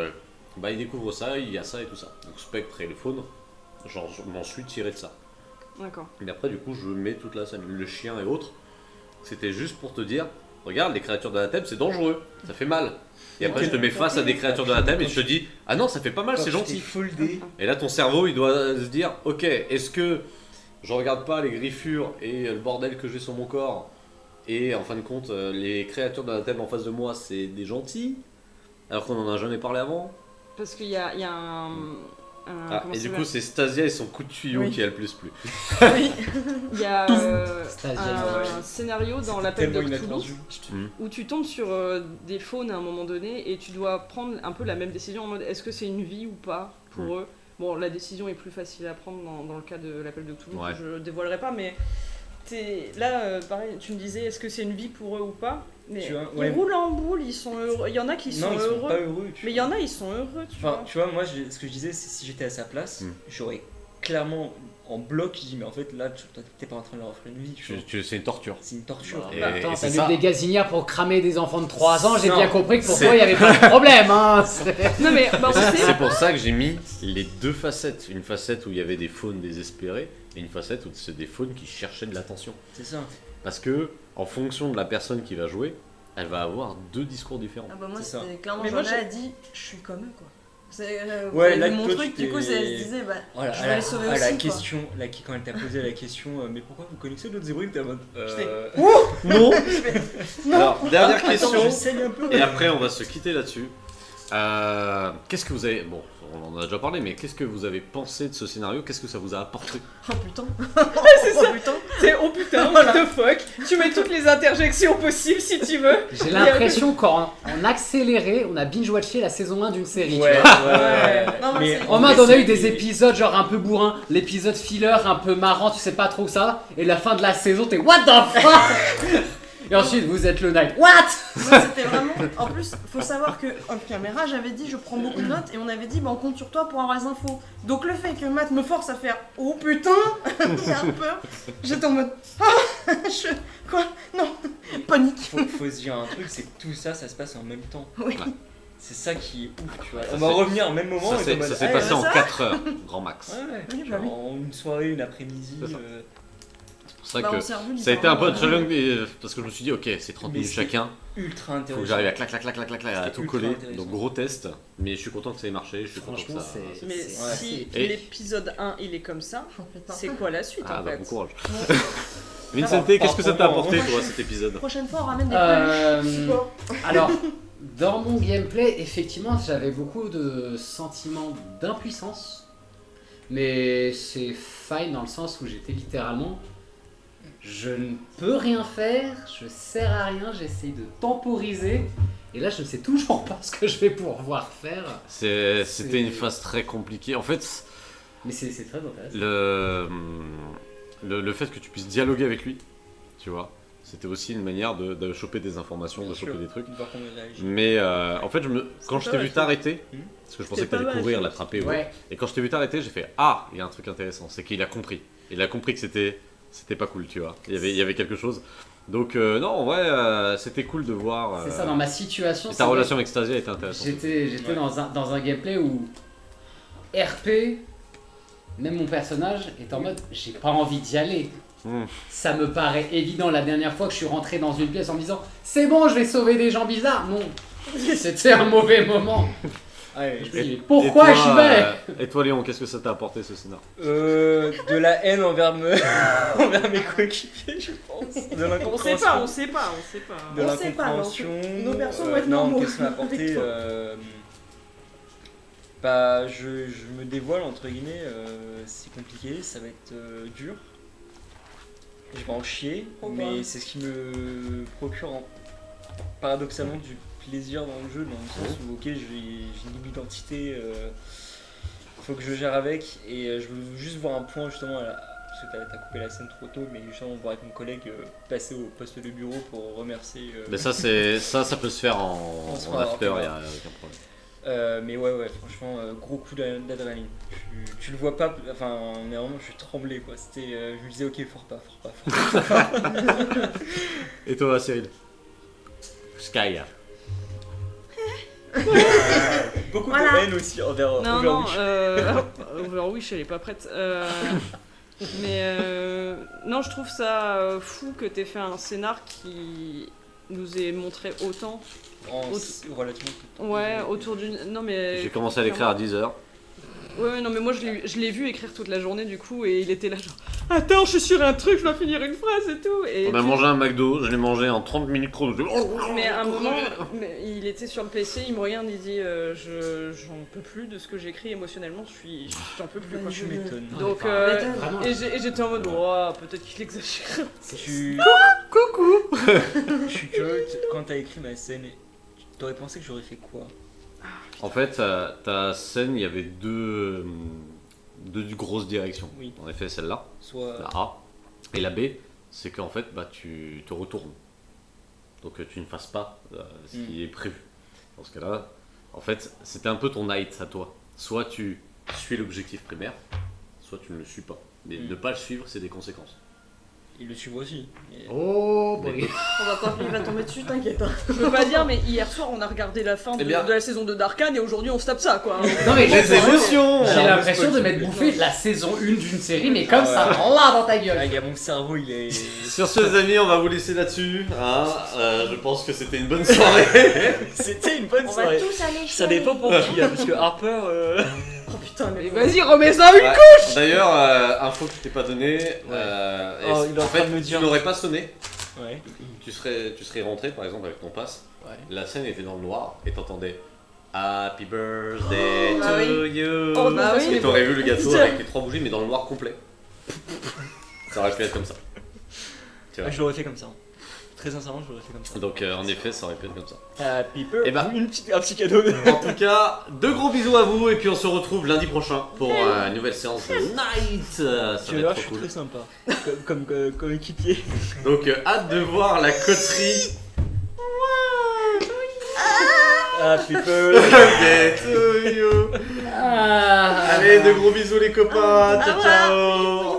il découvre ça, il y a ça et tout ça. Donc Spectre et les faunes, je m'en suis tiré de ça. D'accord. Mais après, du coup, je mets toute la scène, le chien et autres. C'était juste pour te dire, regarde, les créatures d'Anathème, c'est dangereux, ça fait mal. Et après, je te mets face à des créatures d'Anathème et je te dis, ah non, ça fait pas mal, c'est gentil. Et là, ton cerveau, il doit se dire, ok, est-ce que je regarde pas les griffures et le bordel que j'ai sur mon corps, et en fin de compte, les créatures d'Anathème en face de moi, c'est des gentils, alors qu'on en a jamais parlé avant. Parce qu'il y a un et du coup, c'est Stasia et son coup de tuyau qui a le plus plu. Oui, il y a un scénario dans l'appel de Cthulhu où tu tombes sur des faunes à un moment donné et tu dois prendre un peu la même décision en mode est-ce que c'est une vie ou pas pour eux. Bon, la décision est plus facile à prendre dans le cas de l'appel de Cthulhu, je dévoilerai pas, mais là, pareil, tu me disais est-ce que c'est une vie pour eux ou pas, mais ils roulent en boule, ils sont heureux. Il y en a qui sont heureux. Sont pas heureux, mais il y en a, ils sont heureux, tu vois. Tu vois, moi, ce que je disais, c'est si j'étais à sa place, j'aurais clairement en bloc, je dis, mais en fait, là, t'es pas en train de leur offrir une vie. C'est une torture. C'est une torture. Attends, t'as mis des gazinières pour cramer des enfants de 3 ans, j'ai bien compris que pour toi, il n'y avait pas de problème. Hein. Non, mais c'est pour ça que j'ai mis les deux facettes. Une facette où il y avait des faunes désespérés et une facette où c'est des faunes qui cherchaient de l'attention. C'est ça. Parce que, en fonction de la personne qui va jouer, elle va avoir deux discours différents. Ah bah moi, c'est c'était clairement, a dit, je suis comme eux, quoi. C'est là, mon truc, du coup, elle se disait, je vais les sauver aussi. La question, quand elle t'a posé la question, mais pourquoi vous connaissez d'autres zébrines, t'es en mode. Non. Alors, dernière question, je saigne un peu. Et après, on va se quitter là-dessus. Qu'est-ce que vous avez. Bon, on en a déjà parlé, mais qu'est-ce que vous avez pensé de ce scénario? Qu'est-ce que ça vous a apporté? Oh putain. C'est ça. C'est oh putain, what the fuck. Tu mets toutes les interjections possibles si tu veux. J'ai l'impression qu'en accéléré, on a binge-watché la saison 1 d'une série. Ouais. En mode, on a eu des épisodes genre un peu bourrin, l'épisode filler un peu marrant, tu sais pas trop ça, et la fin de la saison, t'es what the fuck. Et ensuite, vous êtes le night. What? Moi, c'était vraiment. En plus, faut savoir que en caméra, j'avais dit je prends beaucoup de notes et on avait dit on compte sur toi pour avoir les infos. Donc le fait que Matt me force à faire oh putain, il a peur. J'étais en mode quoi? Non, panique. Faut se dire un truc, c'est que tout ça se passe en même temps. Oui. C'est ça qui est ouf, tu vois. On va revenir au même moment. Ça s'est passé en 4 heures, grand max. En une soirée, une après-midi. C'est pour ça que ça a été un peu un challenge parce que je me suis dit ok, c'est 30 minutes chacun, ultra intéressant. Faut que j'arrive à clac à tout coller, donc gros test, mais je suis content que ça ait marché, je suis content que ça... Mais si l'épisode 1 il est comme ça, c'est quoi la suite en fait? Bon courage. Vincente, qu'est-ce que ça t'a apporté toi cet épisode? Prochaine fois on ramène des peluches. Alors, dans mon gameplay, effectivement j'avais beaucoup de sentiments d'impuissance, mais c'est fine dans le sens où j'étais littéralement... Je ne peux rien faire, je sers à rien, j'essaye de temporiser, et là je ne sais toujours pas ce que je vais pouvoir faire. C'était une phase très compliquée, en fait. Mais c'est très intéressant. Le fait que tu puisses dialoguer avec lui, tu vois, c'était aussi une manière de choper des informations, de choper des trucs. Mais en fait, quand je t'ai vu t'arrêter, parce que je pensais que t'allais courir, l'attraper, et quand je t'ai vu t'arrêter, j'ai fait ah, il y a un truc intéressant, c'est qu'il a compris. Il a compris que c'était pas cool, tu vois. Il y avait quelque chose. Donc non, en vrai, c'était cool de voir. C'est ça, dans ma situation. Ta relation avec Stasia était intéressante. J'étais dans un gameplay où RP, même mon personnage est en mode j'ai pas envie d'y aller. Ça me paraît évident. La dernière fois que je suis rentré dans une pièce en me disant c'est bon, je vais sauver des gens bizarres. Non, c'était un mauvais moment. Pourquoi j'y vais? Et toi Léon, qu'est-ce que ça t'a apporté ce scénario? De la haine envers mes coéquipiers, je pense. De l'incompréhension. On sait pas. De l'incompréhension. Nos persos vont être normaux. Non, qu'est-ce que ça m'a apporté je me dévoile entre guillemets, c'est compliqué, ça va être dur. Je vais en chier, mais c'est ce qui me procure paradoxalement du plaisir dans le jeu, dans le sens où ok, j'ai une identité, faut que je gère avec, et je veux juste voir un point justement parce que t'as coupé la scène trop tôt, mais justement voir avec mon collègue passer au poste de bureau pour remercier. Mais ça peut se faire en after, il n'y a aucun problème. Mais ouais, franchement, gros coup d'adrénaline. Tu le vois pas, enfin, mais vraiment, je suis tremblé quoi. C'était, je me disais, ok, fort pas. Et toi, Cyril? Sky. Beaucoup Voilà. de haine aussi envers Overwatch. Overwatch, elle est pas prête. Non, je trouve ça fou que t'aies fait un scénar qui nous ait montré autant. Relativement. Ouais, autour d'une. Non, mais. J'ai commencé à l'écrire à 10h. Ouais, non, mais moi je l'ai vu écrire toute la journée du coup, et il était là genre attends, je suis sur un truc, je dois finir une phrase et tout. Et On a mangé un McDo, je l'ai mangé en 30 minutes chrono. Mais à un moment, il était sur le PC, il me regarde, il dit j'en peux plus de ce que j'écris émotionnellement, j'en peux plus. Tu m'étonnes. Donc, Vraiment. et j'étais en mode oh, peut-être qu'il exagère. Coucou. Je suis curieux, quand t'as écrit ma scène, t'aurais pensé que j'aurais fait quoi? En fait, ta scène, il y avait deux grosses directions. Oui. En effet, celle-là, Soit. la A, et la B, c'est qu'en fait, tu te retournes. Donc tu ne fasses pas ce qui est prévu. Dans ce cas-là, en fait, c'était un peu ton night à toi. Soit tu suis l'objectif primaire, soit tu ne le suis pas. Mais ne pas le suivre, c'est des conséquences. Il le suit aussi. Mais... Oh, Mais- boy. Quand il va tomber dessus, t'inquiète. Hein. Je peux pas dire, mais hier soir on a regardé la fin de la saison 2 d'Arcane et aujourd'hui on se tape ça quoi. Non, mais Les émotions. J'ai l'impression de m'être bouffé la saison 1 d'une série, mais comme ça, là dans ta gueule. Ah, gars, mon cerveau il est. Sur ce, les amis, on va vous laisser là-dessus. Hein. Je pense que c'était une bonne soirée. C'était une bonne On va soirée. tous aller Ça dépend pour qui, hein, parce que Harper. Oh putain, mais Mais vas-y, remets-en une. Ouais. D'ailleurs, info que je t'ai pas donnée. Oh, il est en en train fait, de me dire. tu n'aurais pas sonné. Ouais. Tu serais rentré par exemple avec ton pass. Ouais. La scène était dans le noir et t'entendais Happy birthday bah to you. Oh, bah oui, et mais t'aurais vu le gâteau Putain. avec les 3 bougies mais dans le noir complet. Ça aurait pu être comme ça. Tu vois. Je l'aurais fait comme ça. Très sincèrement, je l'aurais fait comme ça. Donc en effet, ça aurait pu être comme ça. Happy birthday. Et bah, un petit cadeau. en tout cas, de gros bisous à vous et puis on se retrouve lundi prochain pour une nouvelle séance de Night. Ça Tu va vois, être je suis trop cool. très sympa. Comme équipier. Donc hâte de voir la coterie. Happy birthday. Birthday to you. Ah. Allez, de gros bisous les copains. Ciao ciao.